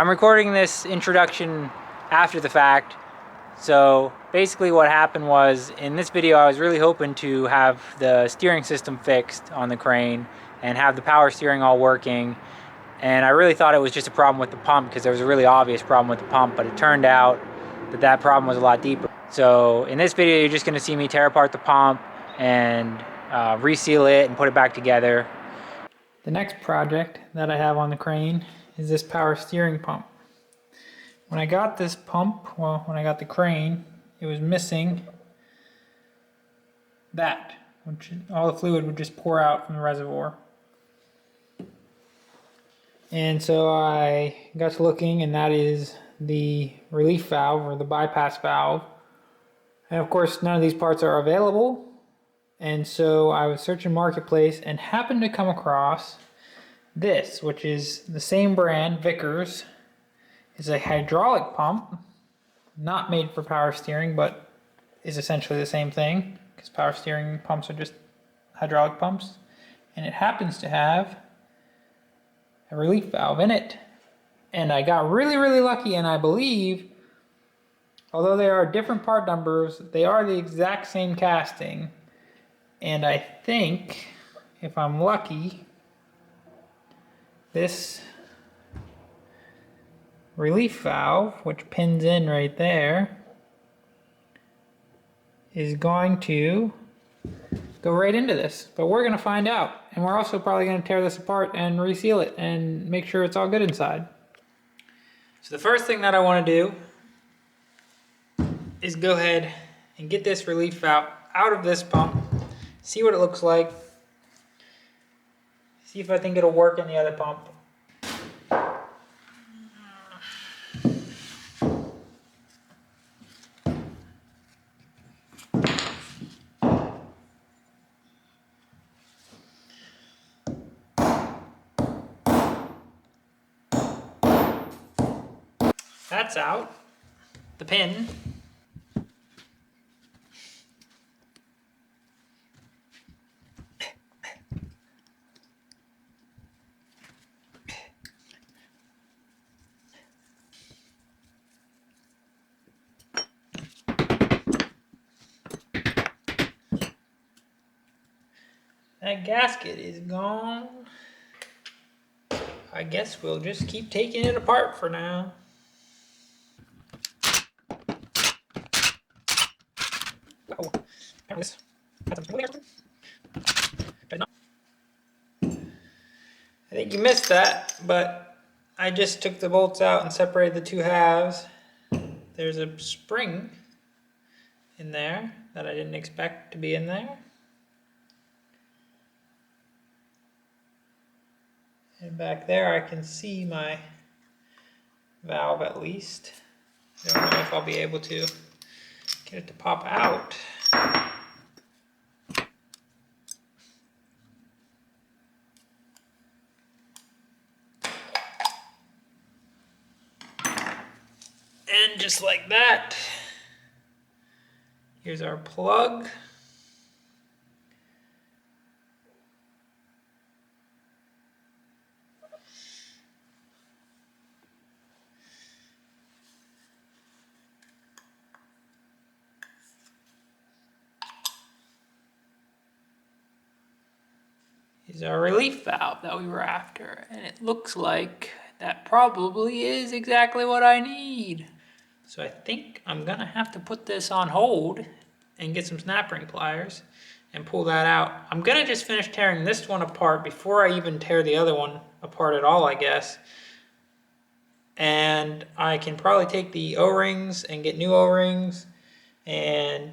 I'm recording this introduction after the fact. So basically what happened was, in this video I was really hoping to have the steering system fixed on the crane and have the power steering all working. And I really thought it was just a problem with the pump because there was a really obvious problem with the pump, but it turned out that that problem was a lot deeper. So in this video you're just going to see me tear apart the pump and reseal it and put it back together. The next project that I have on the crane is this power steering pump. When I got this pump, well, when I got the crane, it was missing that, which all the fluid would just pour out from the reservoir. And so I got to looking, and that is the relief valve or the bypass valve. And of course, none of these parts are available. And so I was searching Marketplace and happened to come across this, which is the same brand, Vickers. It's a hydraulic pump, not made for power steering, but is essentially the same thing, because power steering pumps are just hydraulic pumps. And it happens to have a relief valve in it. And I got really, really lucky, and I believe, although there are different part numbers, they are the exact same casting. And I think, if I'm lucky, this relief valve, which pins in right there, is going to go right into this. But we're going to find out. And we're also probably going to tear this apart and reseal it and make sure it's all good inside. So the first thing that I want to do is go ahead and get this relief valve out of this pump, see what it looks like, see if I think it'll work in the other pump. That's out. The pin. That gasket is gone. I guess we'll just keep taking it apart for now. Oh, this I think you missed that, but I just took the bolts out and separated the two halves. There's a spring in there that I didn't expect to be in there. And back there I can see my valve at least. I don't know if I'll be able to get it to pop out. And just like that, here's our plug. Is our relief valve that we were after, and it looks like that probably is exactly what I need. So I think I'm gonna have to put this on hold and get some snap ring pliers and pull that out. I'm gonna just finish tearing this one apart before I even tear the other one apart at all, I guess. And I can probably take the O-rings and get new O-rings and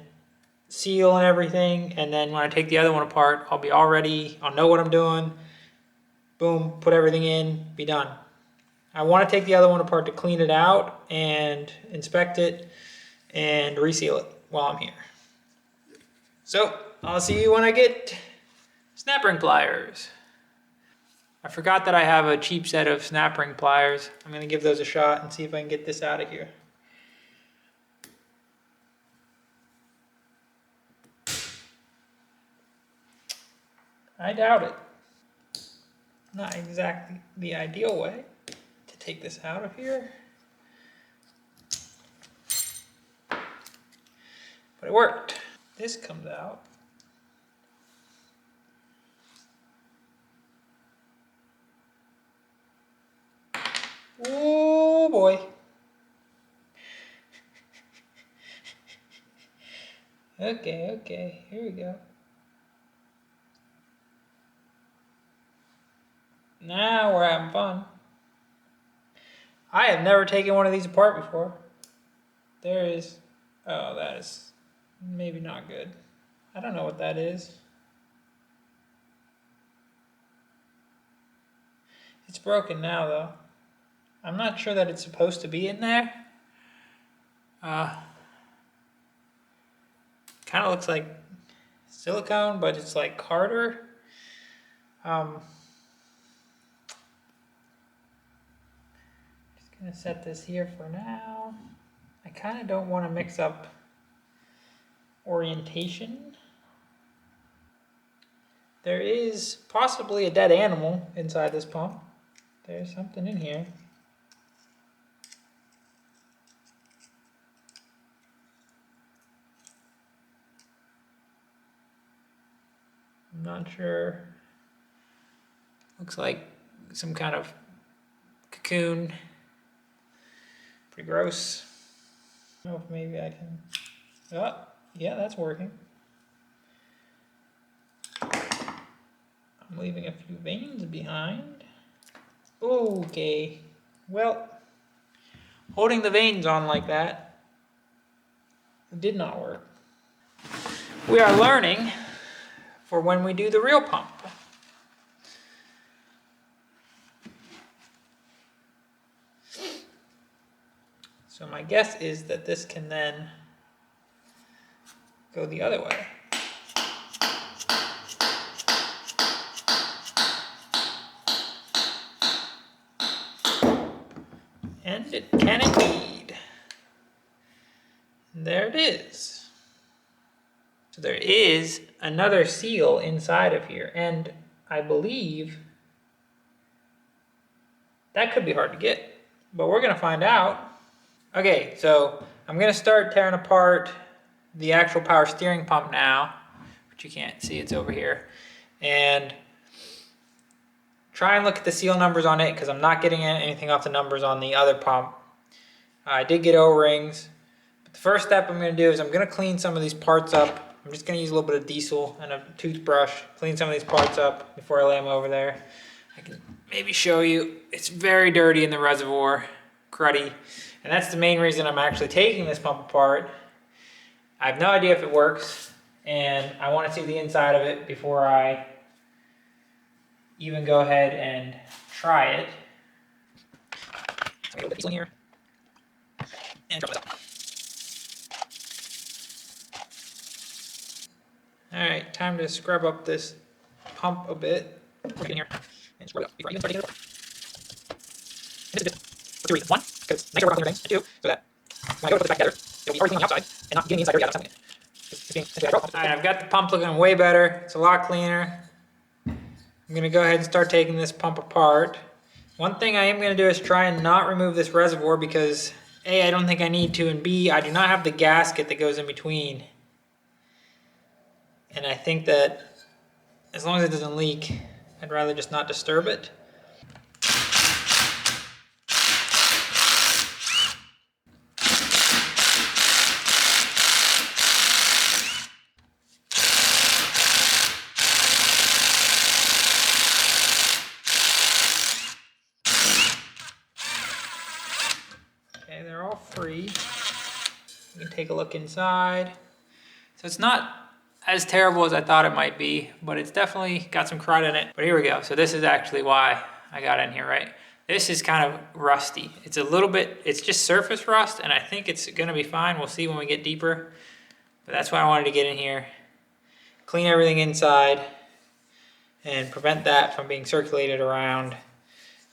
seal and everything, and then when I take the other one apart, I'll be all ready, I'll know what I'm doing, boom, put everything in, be done. I want to take the other one apart to clean it out and inspect it and reseal it while I'm here. So I'll see you when I get snap ring pliers. I forgot that I have a cheap set of snap ring pliers. I'm going to give those a shot and see if I can get this out of here. I doubt it. Not exactly the ideal way to take this out of here. But it worked. This comes out. Oh boy. Okay, here we go. Now we're having fun. I have never taken one of these apart before. There is, oh, that is maybe not good. I don't know what that is. It's broken now though. I'm not sure that it's supposed to be in there. Kind of looks like silicone, but it's like harder. Just gonna set this here for now. I kind of don't want to mix up orientation. There is possibly a dead animal inside this pump. There's something in here. I'm not sure. Looks like some kind of cocoon. Pretty gross. I don't know if maybe I can. Oh, yeah, that's working. I'm leaving a few veins behind. Okay. Well, holding the veins on like that did not work. We are learning for when we do the real pump. So my guess is that this can then go the other way. And it can indeed. And there it is. So there is another seal inside of here, and I believe that could be hard to get, but we're gonna find out. Okay, so I'm gonna start tearing apart the actual power steering pump now, which you can't see, it's over here, and try and look at the seal numbers on it because I'm not getting anything off the numbers on the other pump. I did get O-rings, but the first step I'm gonna do is I'm gonna clean some of these parts up. I'm just gonna use a little bit of diesel and a toothbrush, clean some of these parts up before I lay them over there. I can maybe show you, it's very dirty in the reservoir, cruddy. And that's the main reason I'm actually taking this pump apart. I have no idea if it works, and I want to see the inside of it before I even go ahead and try it. So I'm gonna put diesel in here and drop it out. All right, time to scrub up this pump a bit. Get in here and scrub it up before I even start taking it apart. And this is good for two reasons. One, because it's nicer to work on cleaner things, and two, so that when I go to put this back together, it'll be everything on the outside and not getting the inside dirty out of something. All right, I've got the pump looking way better. It's a lot cleaner. I'm gonna go ahead and start taking this pump apart. One thing I am gonna do is try and not remove this reservoir because A, I don't think I need to, and B, I do not have the gasket that goes in between. And I think that as long as it doesn't leak, I'd rather just not disturb it. Okay, they're all free. You can take a look inside. So it's not as terrible as I thought it might be, but it's definitely got some crud in it. But here we go. So this is actually why I got in here, right? This is kind of rusty. It's a little bit, it's just surface rust, and I think it's gonna be fine. We'll see when we get deeper. But that's why I wanted to get in here, clean everything inside, and prevent that from being circulated around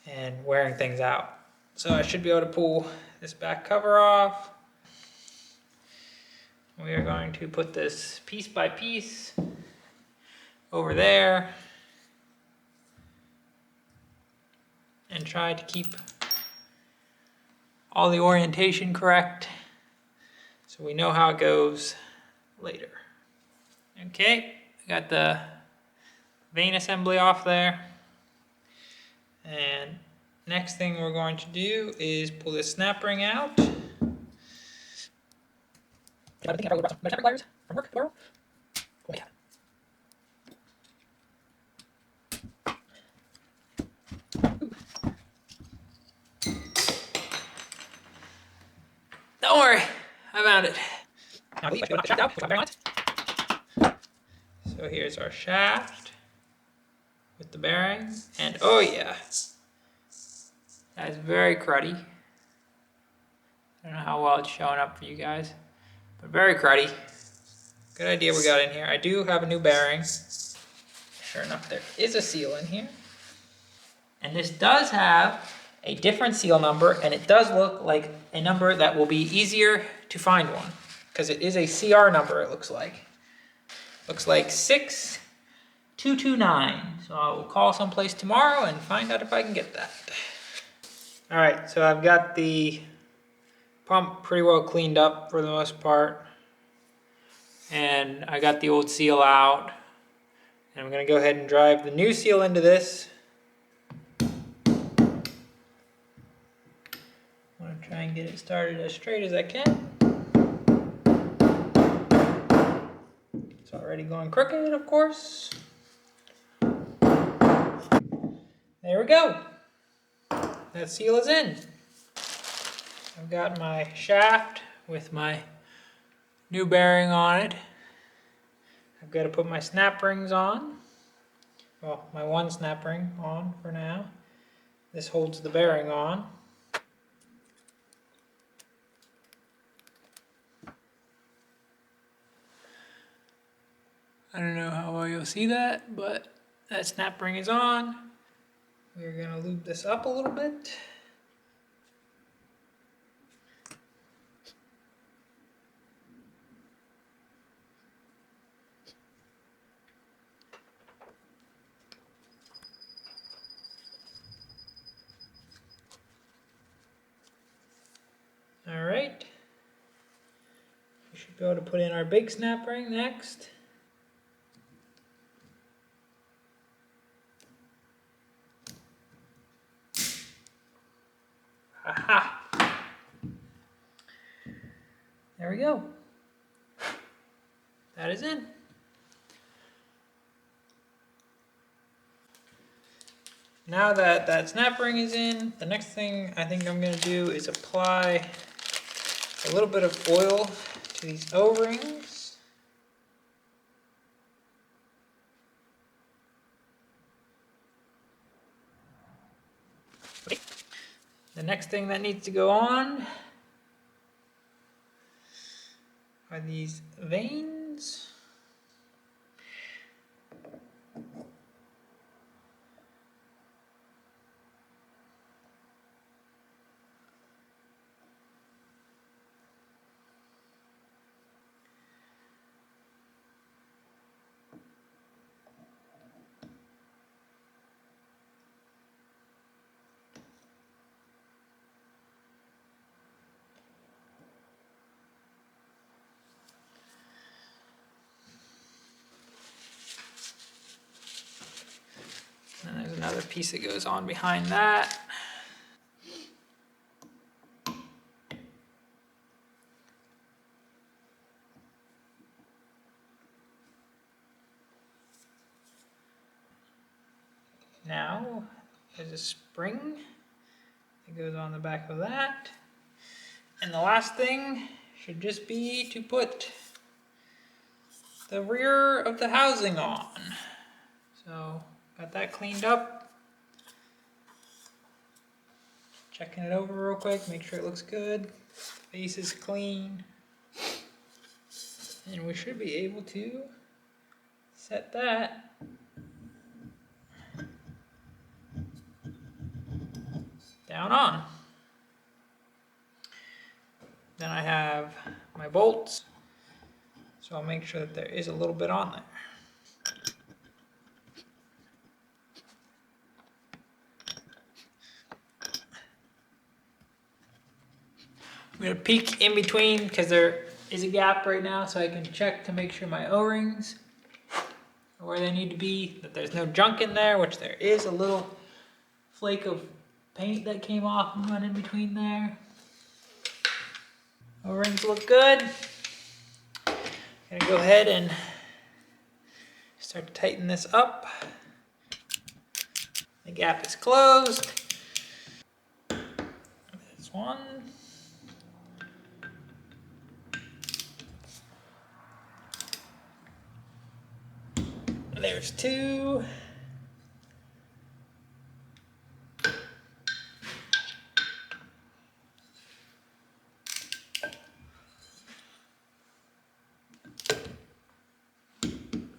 and wearing things out. So I should be able to pull this back cover off. We are going to put this piece by piece over there and try to keep all the orientation correct, so we know how it goes later. Okay, I got the vane assembly off there. And next thing we're going to do is pull this snap ring out. I think I probably brought some snap pliers from work tomorrow. Oh, yeah. Don't worry, I found it. Now we knock the shaft out with my bearing on it. So here's our shaft with the bearing, and oh yeah, that's very cruddy. I don't know how well it's showing up for you guys, but very cruddy. Good idea we got in here. I do have a new bearing. Sure enough, there is a seal in here. And this does have a different seal number, and it does look like a number that will be easier to find one, because it is a CR number, it looks like. Looks like 6229. So I will call someplace tomorrow and find out if I can get that. All right, so I've got the pump pretty well cleaned up for the most part. And I got the old seal out. And I'm gonna go ahead and drive the new seal into this. I want to try and get it started as straight as I can. It's already going crooked, of course. There we go. That seal is in. I've got my shaft with my new bearing on it. I've got to put my snap rings on. Well, my one snap ring on for now. This holds the bearing on. I don't know how well you'll see that, but that snap ring is on. We're going to lube this up a little bit. All right. We should be able to put in our big snap ring next. Aha! There we go. That is in. Now that that snap ring is in, the next thing I think I'm going to do is apply a little bit of oil to these O-rings. The next thing that needs to go on are these vanes. And there's another piece that goes on behind that. Now, there's a spring that goes on the back of that. And the last thing should just be to put the rear of the housing on. So, got that cleaned up. Checking it over real quick, make sure it looks good. Face is clean. And we should be able to set that down on. Then I have my bolts, so I'll make sure that there is a little bit on there. I'm gonna peek in between because there is a gap right now, so I can check to make sure my O-rings are where they need to be, that there's no junk in there, which there is a little flake of paint that came off and went in between there. O-rings look good. Gonna go ahead and start to tighten this up. The gap is closed. There's one. There's two.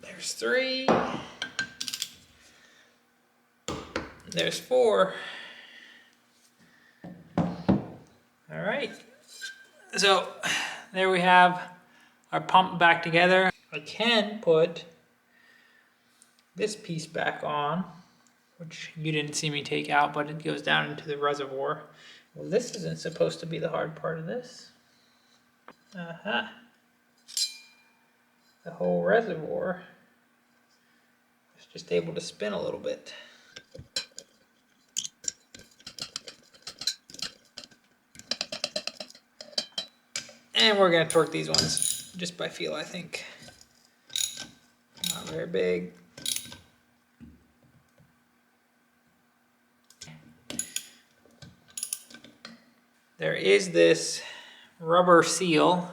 There's three. There's four. All right. So there we have our pump back together. I can put this piece back on, which you didn't see me take out, but it goes down into the reservoir. Well, this isn't supposed to be the hard part of this. The whole reservoir is just able to spin a little bit. And we're gonna torque these ones just by feel, I think. Not very big. There is this rubber seal,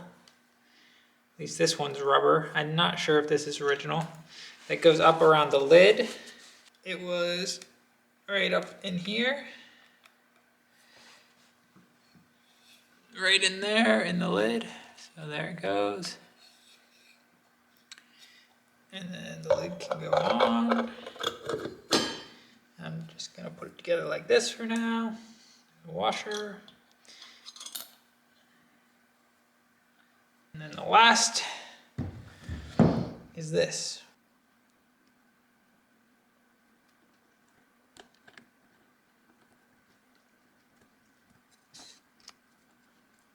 at least this one's rubber. I'm not sure if this is original. That goes up around the lid. It was right up in here. Right in there in the lid. So there it goes. And then the lid can go on. I'm just gonna put it together like this for now. Washer. And then the last is this.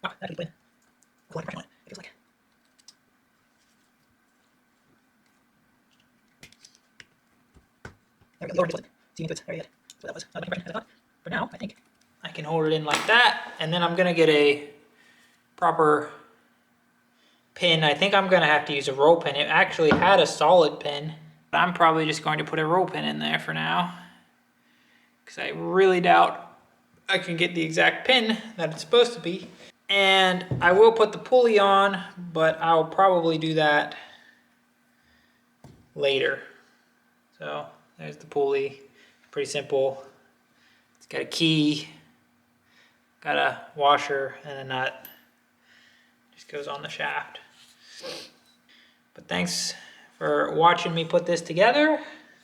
Ah, that could be a lot of pressure on it. It feels like. There we go, lower it. See into it. There you go. So that was not much pressure. For now, I think I can hold it in like that, and then I'm gonna get a proper pin. I think I'm gonna have to use a roll pin. It actually had a solid pin. But I'm probably just going to put a roll pin in there for now, because I really doubt I can get the exact pin that it's supposed to be. And I will put the pulley on, but I'll probably do that later. So there's the pulley, pretty simple. It's got a key, got a washer and a nut. Just goes on the shaft. But thanks for watching me put this together.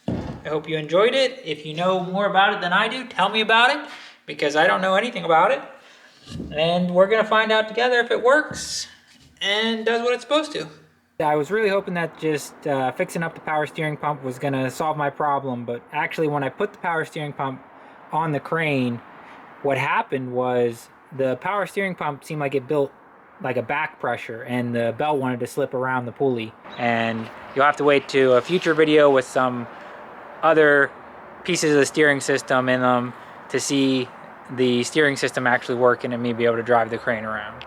I hope you enjoyed it. If you know more about it than I do, tell me about it, because I don't know anything about it. And we're gonna find out together if it works and does what it's supposed to. I was really hoping that just fixing up the power steering pump was gonna solve my problem, but actually when I put the power steering pump on the crane, what happened was the power steering pump seemed like it built like a back pressure, and the belt wanted to slip around the pulley. And you'll have to wait to a future video with some other pieces of the steering system in them to see the steering system actually working and me be able to drive the crane around.